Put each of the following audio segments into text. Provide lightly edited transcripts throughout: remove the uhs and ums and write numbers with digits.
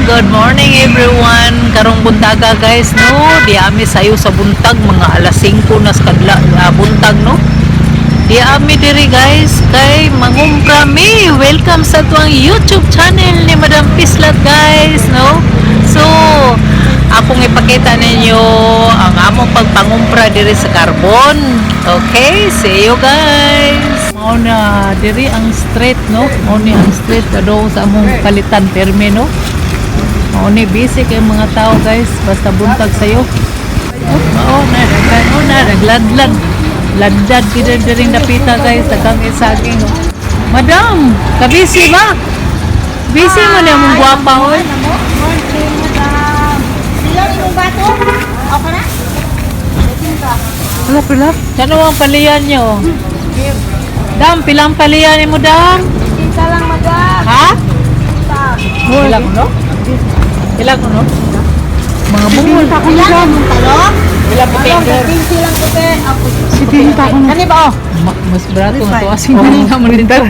Good morning everyone. Karong buntaga guys no. Di ami sayo sa buntag mga alas 5 na sa kadla buntag no. Di ami diri guys kay mangumpra mi. Welcome sa tuang YouTube channel ni Madam Pislat guys no. So akong ipakita ninyo ang among pagpangumpra diri sa carbon. Okay, see you guys. Mao na diri ang street no. Mao ni ang street ado sa among kalitan termino. Mao ni busy kay mga tao guys basta buntag sayo. Mao na nagladlad. Ladlad kita diri napita guys tagang isaging. Madam, kabisi ba? Busy man ni among gwapa hoy. Okay na? Wala pala. Kano ang palian nyo? Dam, pilang palian mo dam? Isa lang, madam. Ha? Ilang no? Ilang no? Mga bungol. Ilan? Talong? Ilang po finger? 20 lang ko, pe. Sitinta ko na. Kani ba, oh? Mas barato na to. Asin na nga manintar.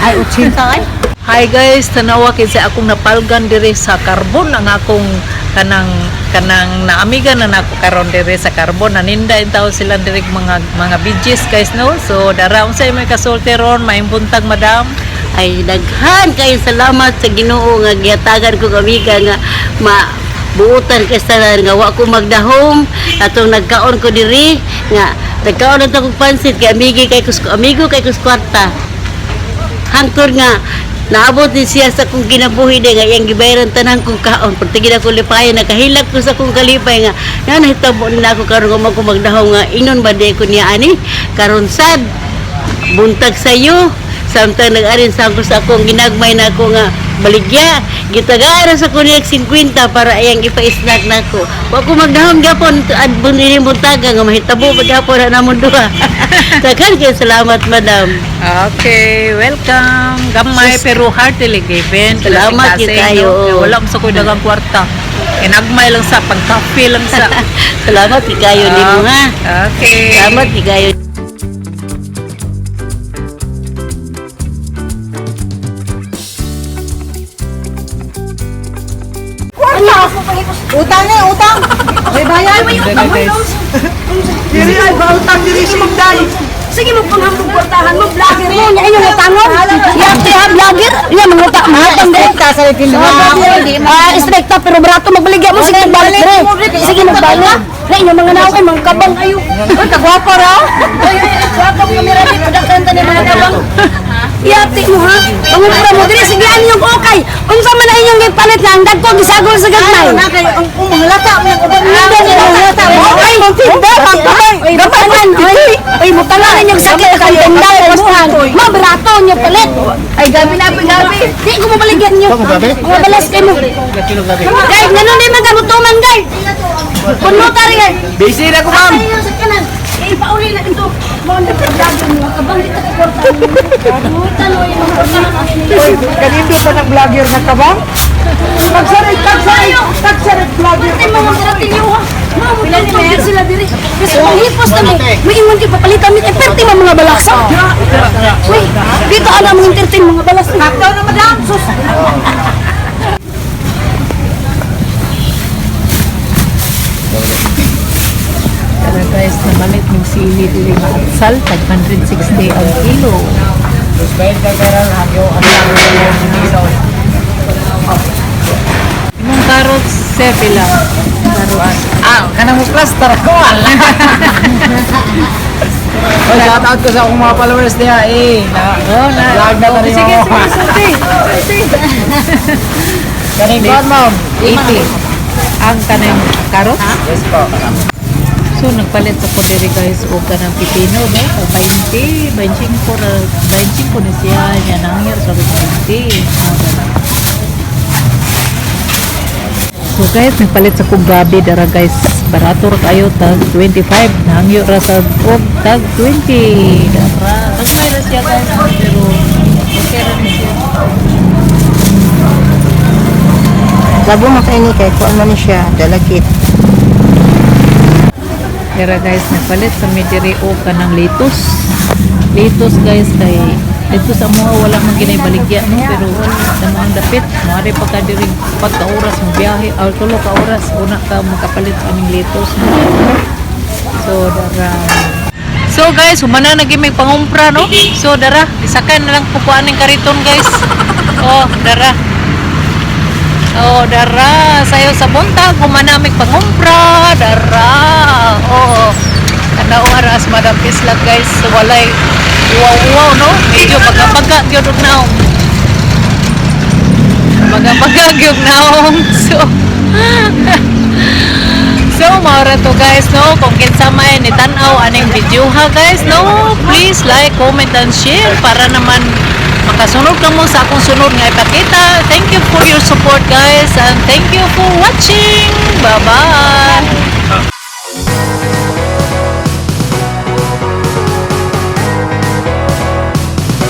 Ay, 80 ay. Hi guys, tanawa kinsa akong napalgan diri sa carbon ang akong kanang naamiga na nako karon diri sa carbon naninda intaw sila diri mga BGs guys no. So daraon sa may kasulti ron may buntag madam. Ay, daghan kayo salamat sa Ginoo nga gihatagan ko amiga nga buutan kay sa nga wa ko magdahom atong nagkaon ko diri nga nagkaon na kog pansit kay amigo kay kus kwarta. Hangtod nga naabot din siya sa kong kinabuhi de nga iyang gibayaran tanan kong kaon pagtigid ako lipayan nakahilak ko sa kong kalipay nga nahitabo nila ako karon ko magdahom nga inon ba de ko niya ani karon sad buntag sayo samtang nag-arin sa akong ginagmay na ako nga baligya gitagaan sa kunya 50 para iyang ipa-snack nako wa ko magdahom gyapon adbon diri buntaga nga mahitabo pa gyapon na namon duha daghan kay salamat madam. Okay, welcome. Gamay pero heartily given. Salamat kayo. Wala mo sa ko'y dagang kwarta. Inagmay lang sa pagkape lang sa. Salamat kayo nimo ha. Okay. Salamat kayo. Utang na, utang. May bayad. Diri ay bautang diri sinday. Sige mo panghambog kwartahan mo, vlogger mo. Nya inyong utangon. Yate ha, vlogger. Nya mga utak, mga utang sa ispekta, pero barato magbaligya mo. Sige, magbalik dire. Sige, magbalik. Na inyong mga naw kay mga kabang ayo. Uy, kagwapo raw. Uy, kagwapo ang kamera dito. Dakanta ni mga kabang. Yate mo ha. Pangumura mo dire. Sige, ano yung okay. Unsa man na inyong ipalit na ang dagko gisagol sa gagmay. Ang umahalata ang uban Hindi nila halata. Okay, magtinda. Dapat man. Uy, mutala na yung sakit kayo. Tinda ko buhan. Mabarato niyo palit. Ay, gabi na, gabi. Di ko mabaligyan niyo. Mga balas kayo mo. Guys, ganun din magamutuman, guys. Puno tari, guys. Busy na ko ma'am. Ay, sa kanan. Eh, pauli na ito. Mga nagpaglagan mo. Kabang dito ka kwarta. Tanoy, mga kwarta. Kanito ba ng vlogger na kabang? Tagsarit vlogger. Ay, mga karating niyo, ha. Mga mutulog sila diri. Kasi manghipos kami. May ingon kayo papalitan mit. Eh, perti mga balaksa. Uy, dito alam mong entertain mga balas. Hakdaw na madam. Sus. Tara guys, namalit ng sili dili nga atsal tag 160 ang kilo. Imong carrots sir pila. Carrots. Kanang mo cluster ko. Oy, shout out ko sa akong mga followers niya vlog na tani Sige, mo. sige. Kaning god ma'am. 80. Ang kanang carrots? Yes po. So nagpalit ako diri guys og kanang pipino no, 20, 25 na siya, nya nangyar sa 20. So guys, nagpalit sa kong gabi dara guys. Barato ra kayo tag 25, nangyo ra sa og tag 20. Dara, nagmay ra siya guys, pero okay ra ni siya. Labo makaini kay ko ano ni siya, dalagit. Dara guys, nagpalit sa midiri o kanang litos. Litos guys kay Dito sa mga wala man ginay baligya no, pero sa mga dapit mari pa ka diri 4 ka oras mo biyahe or 3 ka oras una ka makapalit aning litos no. So guys, humana na gimig pangumpra no. So dara, isakan na lang pukuan ng kariton guys. Oh, dara. Oh, dara, sayo sa buntag humana mig pangumpra, dara. Oh. Kana oras madapis lang guys. So walay wow no. Medyo baga-baga gyud og naong. Baga-baga gyud naong. So, maura to guys, no? Kung kinsa may nitanaw aning video ha guys, no? Please like, comment, and share para naman makasunod ka mo sa akong sunod nga ipakita. Thank you for your support guys and thank you for watching. Bye-bye!